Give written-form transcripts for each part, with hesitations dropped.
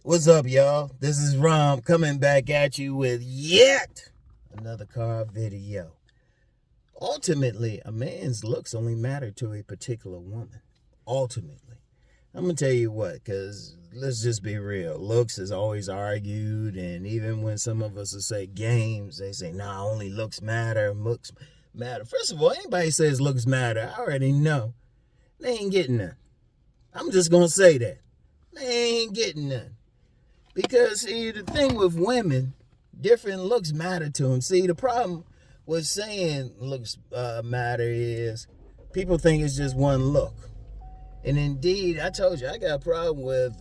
What's up, y'all? This is Rom coming back at you with yet another car video. Ultimately, a man's looks only matter to a particular woman. Ultimately. I'm going to tell you what, because let's just be real. Looks is always argued, and even when some of us will say games, they say, nah, only looks matter, looks matter. First of all, anybody says looks matter, I already know. They ain't getting none. I'm just going to say that. They ain't getting none. Because, see, the thing with women, different looks matter to them. See, the problem with saying looks matter is people think it's just one look. And indeed, I told you, I got a problem with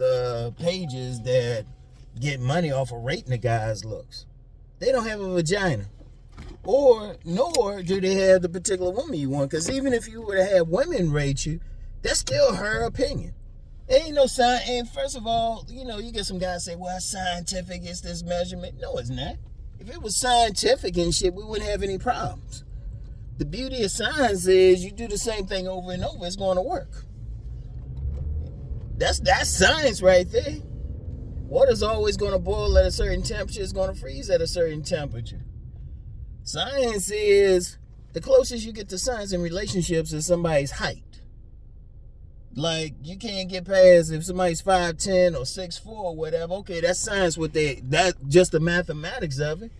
pages that get money off of rating a guy's looks. They don't have a vagina. Nor do they have the particular woman you want. Because even if you were to have women rate you, that's still her opinion. Ain't no sign. And first of all, you get some guys say, well, scientific is this measurement. No, it's not. If it was scientific and shit, we wouldn't have any problems. The beauty of science is you do the same thing over and over, it's going to work. That's science right there. Water's always going to boil at a certain temperature. It's going to freeze at a certain temperature. Science is, the closest you get to science in relationships is somebody's height. Like, you can't get past if somebody's 5'10" or 6'4" or whatever. Okay, that's science that's just the mathematics of it.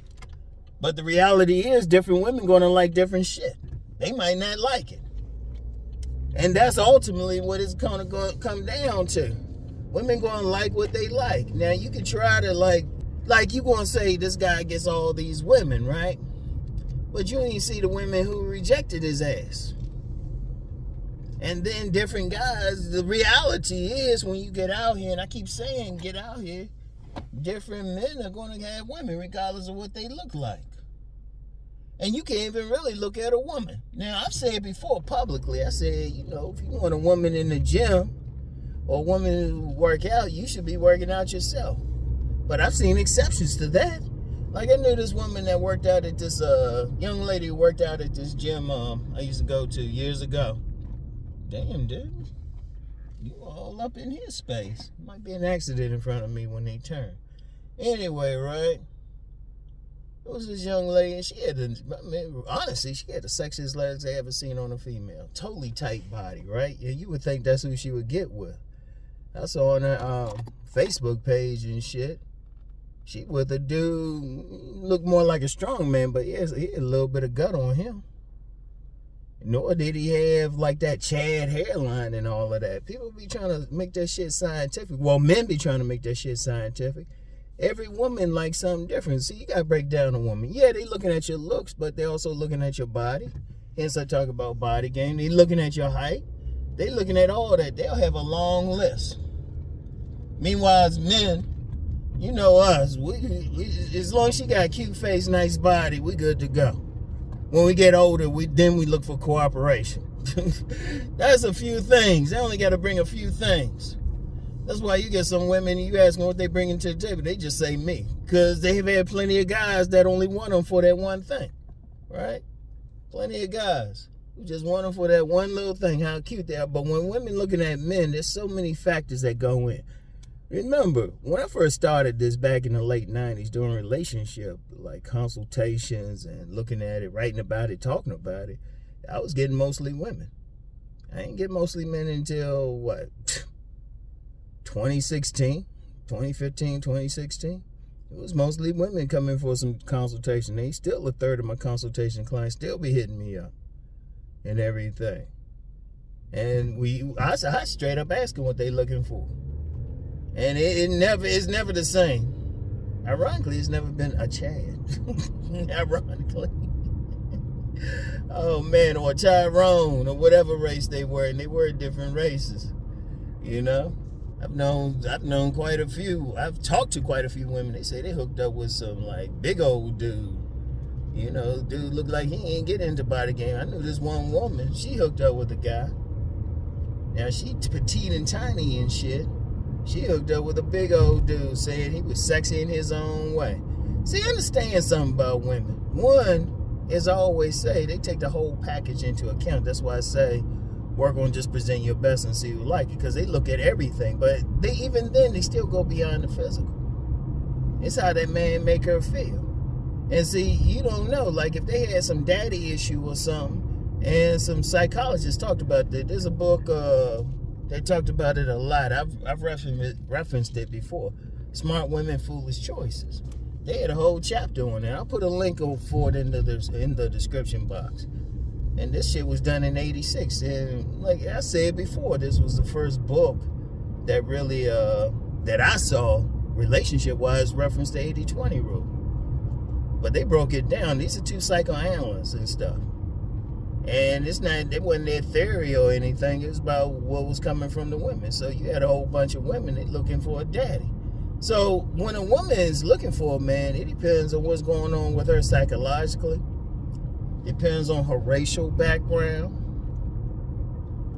But the reality is different women going to like different shit. They might not like it. And that's ultimately what it's going to come down to. Women going to like what they like. Now, you can try to like you going to say this guy gets all these women, right? But you ain't see the women who rejected his ass. And then different guys, the reality is when you get out here, and I keep saying get out here, different men are going to have women regardless of what they look like. And you can't even really look at a woman. Now, I've said before publicly, I said, if you want a woman in the gym or a woman who work out, you should be working out yourself. But I've seen exceptions to that. Like I knew this woman that worked out at this, young lady who worked out at this gym I used to go to years ago. Damn, dude. You all up in his space. Might be an accident in front of me when they turn. Anyway, right? It was this young lady, and she had honestly, she had the sexiest legs I ever seen on a female. Totally tight body, right? Yeah, you would think that's who she would get with. I saw on her Facebook page and shit. She with a dude, looked more like a strong man, but he had a little bit of gut on him. Nor did he have like that Chad hairline and all of that. People be trying to make that shit scientific. Well, men be trying to make that shit scientific. Every woman likes something different. See, you got to break down a woman. Yeah, they looking at your looks, but they also looking at your body. Hence I talk about body game. They looking at your height. They looking at all that. They'll have a long list. Meanwhile, as men, you know us. We as long as she got a cute face, nice body, we good to go. When we get older, we look for cooperation. That's a few things. They only got to bring a few things. That's why you get some women, you ask them what they bring to the table, they just say me. Because they have had plenty of guys that only want them for that one thing. Right? Plenty of guys who just want them for that one little thing, how cute they are. But when women looking at men, there's so many factors that go in. Remember, when I first started this back in the late 90s doing relationship, like consultations and looking at it, writing about it, talking about it, I was getting mostly women. I ain't get mostly men until, 2015, 2016. It was mostly women coming for some consultation. They still a third of my consultation clients still be hitting me up and everything. And I straight up asking what they looking for. And it's never the same. Ironically, it's never been a Chad. Ironically. Oh man, or Tyrone, or whatever race they were, and they were different races. I've known quite a few. I've talked to quite a few women. They say they hooked up with some like big old dude. Dude looked like he ain't get into body game. I knew this one woman, she hooked up with a guy. Now she petite and tiny and shit. She hooked up with a big old dude saying he was sexy in his own way. See, understand something about women. One, as I always say, they take the whole package into account. That's why I say work on just presenting your best and see who like it, because they look at everything. But they still go beyond the physical. It's how that man make her feel. And see, you don't know, like if they had some daddy issue or something, and some psychologists talked about that. There's a book, they talked about it a lot. I've referenced it before. Smart Women, Foolish Choices. They had a whole chapter on it. I'll put a link for it in the description box. And this shit was done in 86. And like I said before, this was the first book that really, that I saw, relationship-wise, referenced the 80-20 rule. But they broke it down. These are two psychoanalysts and stuff. And it wasn't their theory or anything. It was about what was coming from the women. So you had a whole bunch of women that looking for a daddy. So when a woman is looking for a man, it depends on what's going on with her psychologically. Depends on her racial background.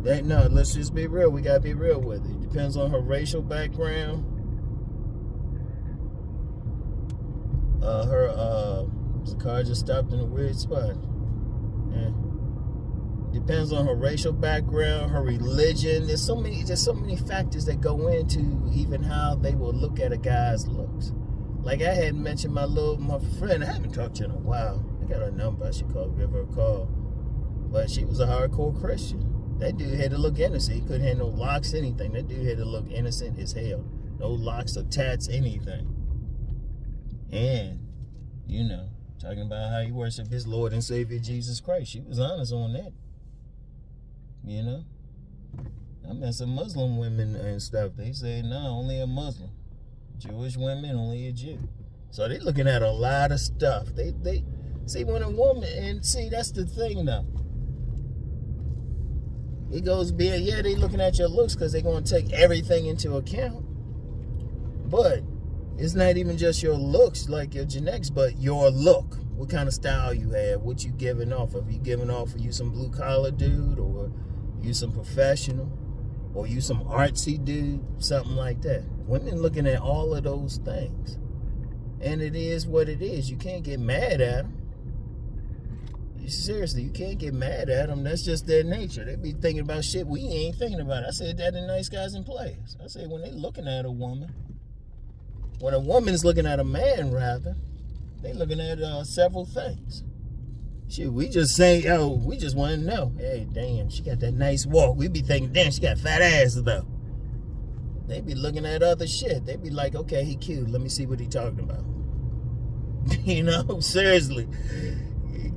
No, let's just be real. We gotta be real with it. Depends on her racial background. The car just stopped in a weird spot. Yeah. Depends on her racial background, her religion. There's so many factors that go into even how they will look at a guy's looks. Like I had mentioned my friend, I haven't talked to her in a while. I got her number, I should give her a call. But she was a hardcore Christian. That dude had to look innocent. He couldn't have no locks, anything. That dude had to look innocent as hell. No locks or tats, anything. And, talking about how he worshiped his Lord and Savior Jesus Christ. She was honest on that. I met some Muslim women and stuff. They say, no, only a Muslim. Jewish women, only a Jew. So they looking at a lot of stuff. They see when a woman, and see, that's the thing now. It goes beyond, they looking at your looks because they're going to take everything into account. But it's not even just your looks, like your genetics, but your look. What kind of style you have, what you giving off. If you giving off, are you some blue collar dude, or you some professional, or you some artsy dude, something like that. Women looking at all of those things. And it is what it is. You can't get mad at them. Seriously, you can't get mad at them. That's just their nature. They be thinking about shit we ain't thinking about. I said that in Nice Guys and Players. I said when they looking at a woman, when a woman's looking at a man, rather, they looking at several things. Shit, we just say, we just want to know. Hey, damn, she got that nice walk. We be thinking, damn, she got fat ass though. They be looking at other shit. They be like, okay, he cute. Let me see what he talking about. Seriously.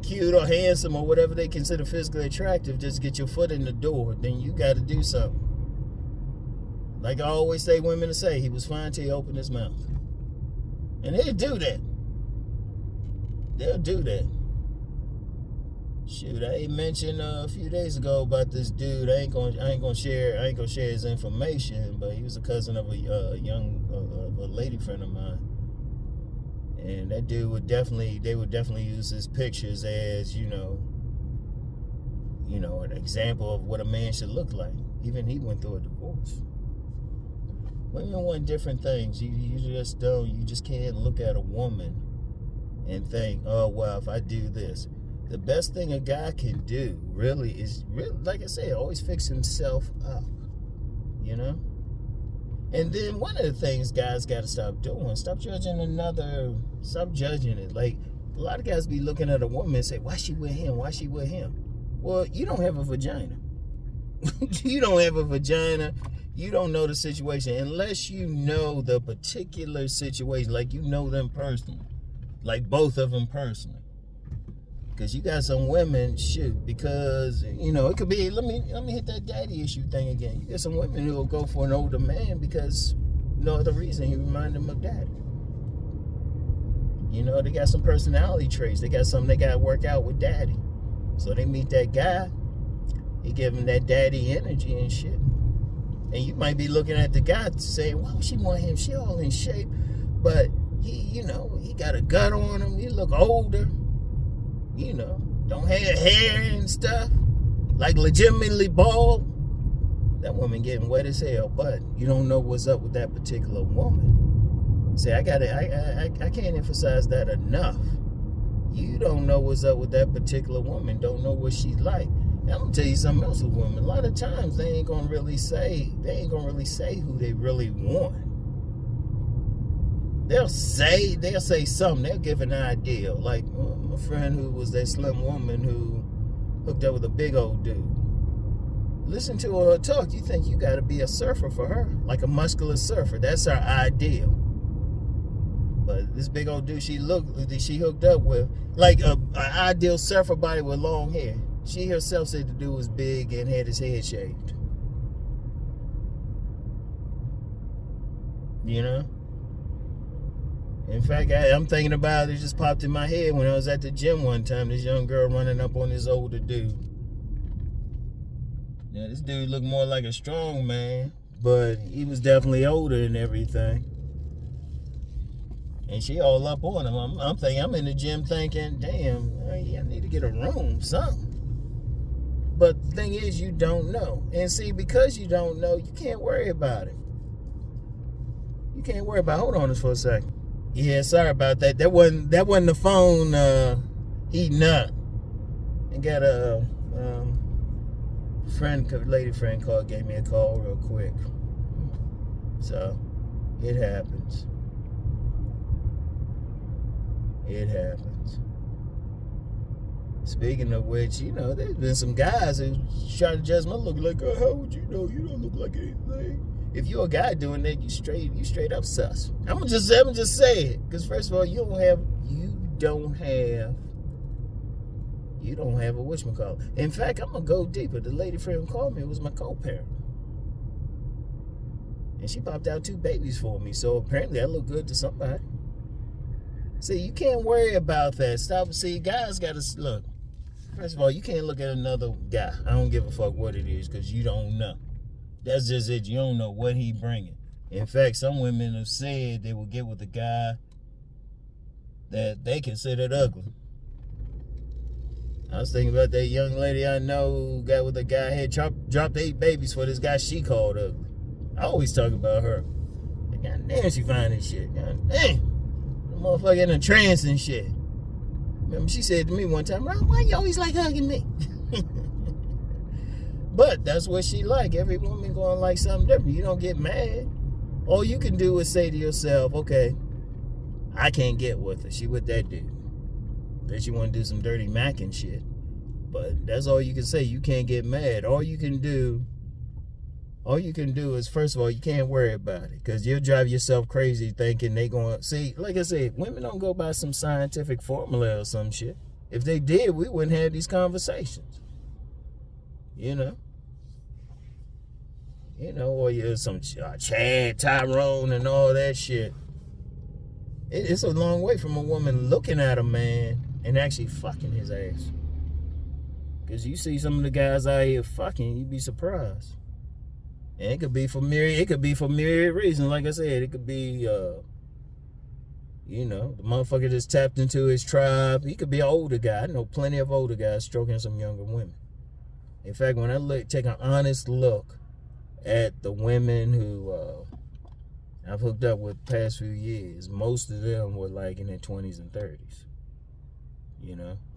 Cute or handsome or whatever they consider physically attractive, just get your foot in the door. Then you got to do something. Like I always say, women to say, he was fine till he opened his mouth. And they'll do that. They'll do that. Shoot, I mentioned a few days ago about this dude. I ain't gonna share his information, but he was a cousin of a lady friend of mine. And that dude they would definitely use his pictures as, an example of what a man should look like. Even he went through a divorce. Women want different things. You just can't look at a woman and think, oh, well, if I do this. The best thing a guy can do is like I said, always fix himself up, And then one of the things guys got to stop doing, stop judging it. Like a lot of guys be looking at a woman and say, why she with him? Why she with him? Well, you don't have a vagina. You don't have a vagina. You don't know the situation unless you know the particular situation, like you know them personally, like both of them personally. Because you got some women, because, it could be, let me hit that daddy issue thing again. You got some women who will go for an older man because no other reason, he reminded them of daddy. They got some personality traits. They got something they got to work out with daddy. So they meet that guy, he give him that daddy energy and shit. And you might be looking at the guy saying, why would she want him? She all in shape. But he got a gut on him. He look older. Don't have hair and stuff, like legitimately bald. That woman getting wet as hell, but you don't know what's up with that particular woman. See, I can't emphasize that enough. You don't know what's up with that particular woman, don't know what she's like. I'm gonna tell you something else with women. A lot of times they ain't gonna really say who they really want. They'll say something. They'll give an idea. Like my friend who was that slim woman who hooked up with a big old dude. Listen to her talk. You think you got to be a surfer for her, like a muscular surfer. That's her ideal. But this big old dude she hooked up with, like an ideal surfer body with long hair. She herself said the dude was big and had his head shaved. You know? In fact, I'm thinking about it. It just popped in my head when I was at the gym one time. This young girl running up on this older dude. Now, this dude looked more like a strong man, but he was definitely older and everything. And she all up on him. I'm in the gym thinking, damn, I need to get a room, something. But the thing is, you don't know. And see, because you don't know, you can't worry about it. You can't worry about it. Hold on just for a second. Yeah, sorry about that. That wasn't the phone heating up. And got a lady friend called, gave me a call real quick. So it happens. It happens. Speaking of which, there's been some guys who try to judge my look like, oh, how would you know? You don't look like anything. If you're a guy doing that, you straight up sus. I'm gonna just say it, because first of all, you don't have a whatchamacallit. In fact, I'm gonna go deeper. The lady friend who called me was my co-parent, and she popped out 2 babies for me. So apparently, I look good to somebody. See, you can't worry about that. Stop. See, guys gotta look. First of all, you can't look at another guy. I don't give a fuck what it is, because you don't know. That's just it. You don't know what he bringing. In fact, some women have said they will get with a guy that they considered ugly. I was thinking about that young lady I know who got with a guy had dropped 8 babies for this guy she called ugly. I always talk about her. God damn, she fine and shit. God damn. The motherfucker in a trance and shit. Remember, she said to me one time, "Ron, why you always like hugging me?" But that's what she like. Every woman going like something different. You don't get mad. All you can do is say to yourself, okay, I can't get with her. She with that dude. That you want to do some dirty MACK and shit. But that's all you can say. You can't get mad. All you can do is, first of all, you can't worry about it. Because you'll drive yourself crazy thinking they going to... See, like I said, women don't go by some scientific formula or some shit. If they did, we wouldn't have these conversations. Or you're some Chad, Tyrone, and all that shit. It's a long way from a woman looking at a man and actually fucking his ass. Because you see some of the guys out here fucking, you'd be surprised. And it could be for myriad reasons. Like I said, it could be, the motherfucker just tapped into his tribe. He could be an older guy. I know plenty of older guys stroking some younger women. In fact, when I take an honest look at the women who I've hooked up with the past few years, most of them were like in their 20s and 30s.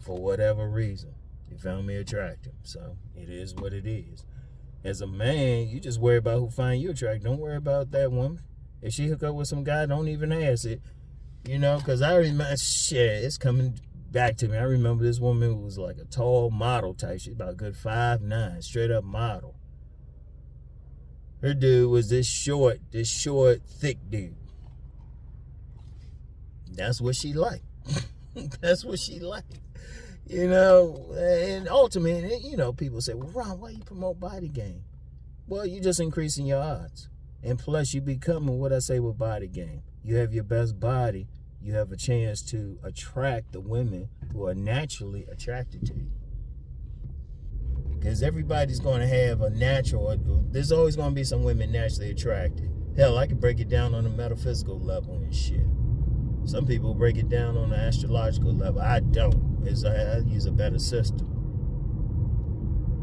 For whatever reason. They found me attractive. So it is what it is. As a man, you just worry about who find you attractive. Don't worry about that woman. If she hook up with some guy, don't even ask it. Because I remember, shit, it's coming back to me. I remember this woman who was like a tall model type. She's about a good 5'9", straight up model. Her dude was this short, thick dude. That's what she liked. That's what she liked. And ultimately, people say, well, Ron, why you promote body game? Well, you're just increasing your odds. And plus, you becoming what I say with body game. You have your best body. You have a chance to attract the women who are naturally attracted to you. Because everybody's going to have a natural, there's always going to be some women naturally attracted. Hell, I can break it down on a metaphysical level and shit. Some people break it down on an astrological level. I don't. I use a better system.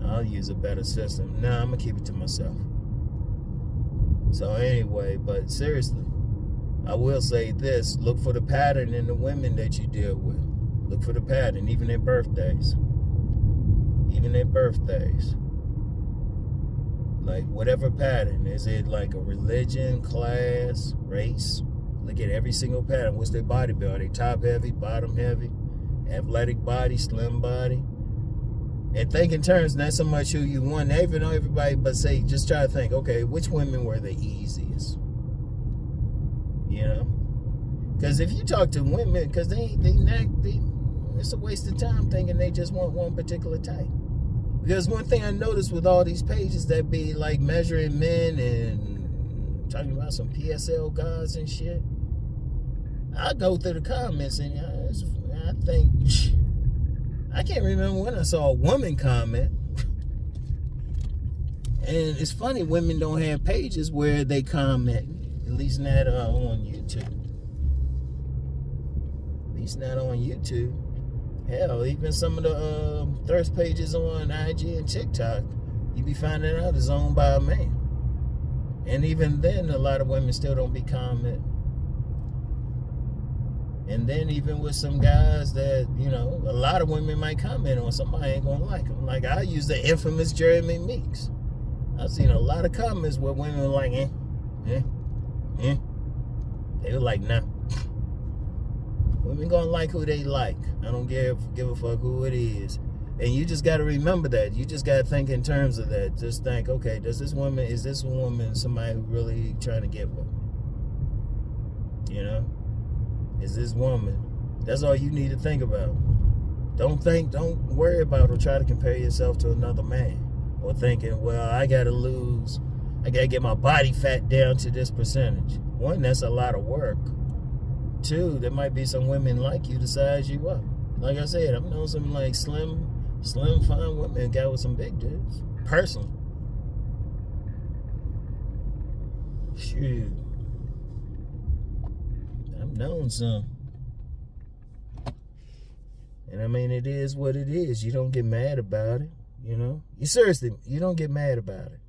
I'll use a better system. Nah, I'm going to keep it to myself. So anyway, but seriously, I will say this. Look for the pattern in the women that you deal with. Look for the pattern, even their birthdays. even their birthdays. Like whatever pattern. Is it like a religion, class, race? Look at every single pattern. What's their body build? Are they top heavy, bottom heavy, athletic body, slim body? And think in terms, not so much who you want. Not even know everybody, but say, just try to think, okay, which women were the easiest? You know? Because if you talk to women, because it's a waste of time thinking they just want one particular type. Because one thing I noticed with all these pages that be like measuring men and talking about some PSL gods and shit, I go through the comments and I think, I can't remember when I saw a woman comment. And it's funny, women don't have pages where they comment, at least not on YouTube. At least not on YouTube. Hell, even some of the thirst pages on IG and TikTok, you be finding out is owned by a man. And even then, a lot of women still don't be commenting. And then even with some guys that, you know, a lot of women might comment on, somebody ain't gonna like them. Like, I use the infamous Jeremy Meeks. I've seen a lot of comments where women were like, They were like, nah. Women gonna like who they like. I don't give a fuck who it is. And you just gotta remember that. You just gotta think in terms of that. Just think, okay, is this woman somebody who really trying to get with me? You know? Is this woman? That's all you need to think about. Don't worry about or try to compare yourself to another man. Or thinking, well, I gotta get my body fat down to this percentage. One, that's a lot of work. Two, there might be some women like you to size you up. Like I said, I've known some like slim, fine women got with some big dudes. Personally. Shoot. I've known some. And I mean, it is what it is. You don't get mad about it, you know? You don't get mad about it.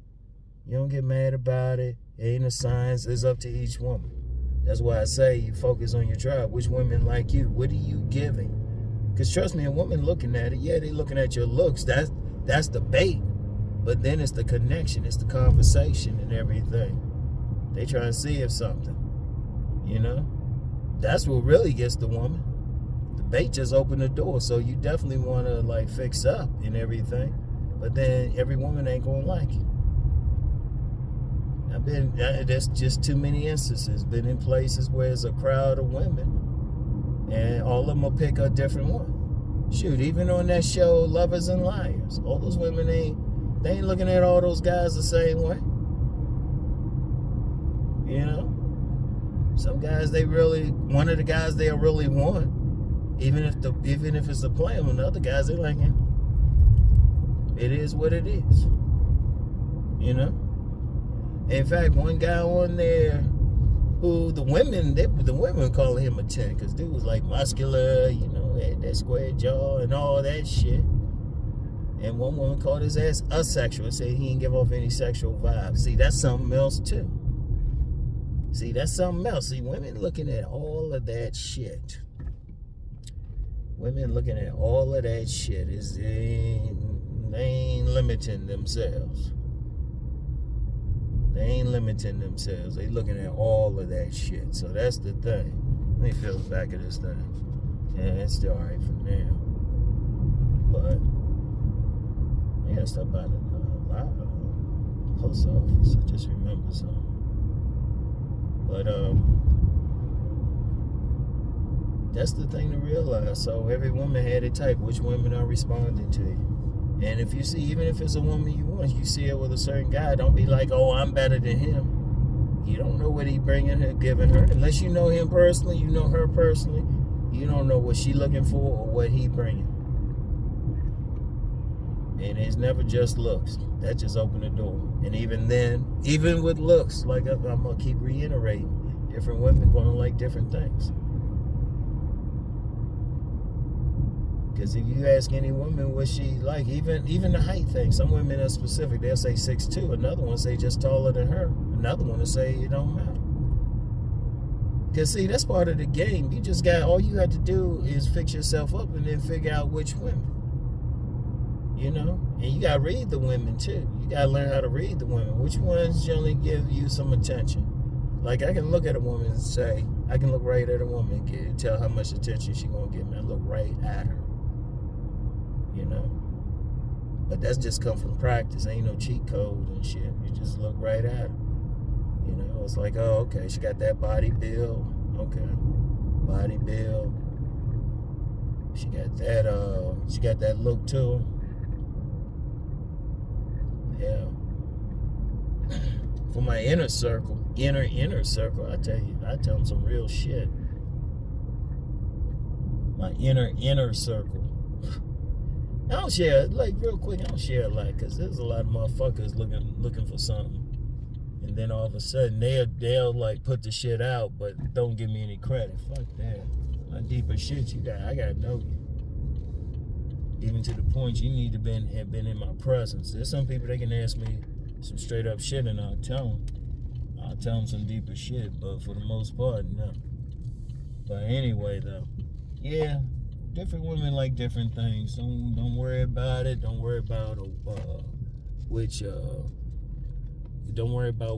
You don't get mad about it. It ain't a science. It's up to each woman. That's why I say you focus on your tribe. Which women like you? What are you giving? Because trust me, a woman looking at it, yeah, they looking at your looks. That's the bait. But then it's the connection. It's the conversation and everything. They try to see if something. You know? That's what really gets the woman. The bait just opened the door. So you definitely want to like fix up and everything. But then every woman ain't going to like it. There's just too many instances. Been in places where there's a crowd of women and all of them will pick a different one. Shoot, even on that show, Lovers and Liars, all those women they ain't looking at all those guys the same way. You know? Some guys one of the guys they'll really want, even if it's a play on the other guys, they like him. It is what it is. You know? In fact, one guy on there who the women calling him a 10 because dude was like muscular, you know, had that square jaw and all that shit. And one woman called his ass asexual and said he didn't give off any sexual vibes. See, that's something else too. See, women looking at all of that shit. Women looking at all of that shit they ain't limiting themselves. They ain't limiting themselves. They looking at all of that shit. So that's the thing. Let me feel the back of this thing. Yeah, it's still alright for now. But yeah, I stopped by the post office. I just remembered something. But that's the thing to realize. So every woman had a type. Which women are responding to you? And if you see, even if it's a woman you want, you see her with a certain guy, don't be like, oh, I'm better than him. You don't know what he bringing her, giving her. Unless you know him personally, you know her personally, you don't know what she looking for or what he bringing. And it's never just looks. That just opened the door. And even then, even with looks, like I'm going to keep reiterating, different women going to like different things. Because if you ask any woman what she like, even the height thing, some women are specific. They'll say 6'2", another one say just taller than her. Another one will say it don't matter. Because see, that's part of the game. You just all you have to do is fix yourself up and then figure out which women. you know? And you gotta read the women too. You gotta learn how to read the women. Which ones generally give you some attention? Like, I can look at a woman and say, I can look right at a woman and tell how much attention she gonna give me. I look right at her, you know? But that's just come from practice. Ain't no cheat code and shit. You just look right at her. You know, it's like, oh, okay, she got that body build. Okay. Body build. She got that look to her. Yeah. For my inner circle, inner circle, I tell them some real shit. My inner circle. I don't share, like, real quick, I don't share a lot, because there's a lot of motherfuckers looking for something. And then all of a sudden, they'll like, put the shit out, but don't give me any credit. Fuck that. My deeper shit, I gotta know you. Even to the point you need to have been in my presence. There's some people that can ask me some straight up shit, and I'll tell them some deeper shit, but for the most part, no. But anyway, though, yeah, different women like different things. Don't worry about it. Don't worry about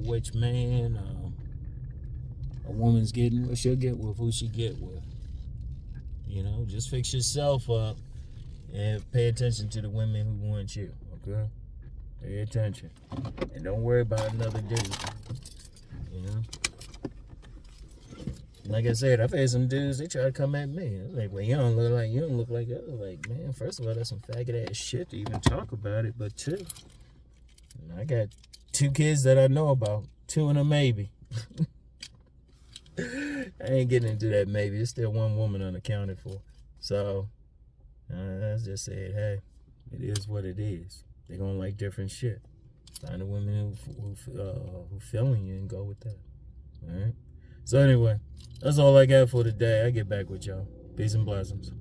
which man a woman's getting with. She'll get with who she get with. You know, just fix yourself up and pay attention to the women who want you. Okay, pay attention, and don't worry about another dude. You know. Like I said, I've had some dudes, they try to come at me. I was like, well, you don't look like that. I was like, man, first of all, that's some faggot ass shit to even talk about it. But two, I got 2 kids that I know about. 2 and a maybe. I ain't getting into that maybe. There's still 1 woman unaccounted for. So, I just said, hey, it is what it is. They're going to like different shit. Find a woman who feeling you and go with that. All right? So anyway, that's all I got for today. I get back with y'all. Peace and blessings.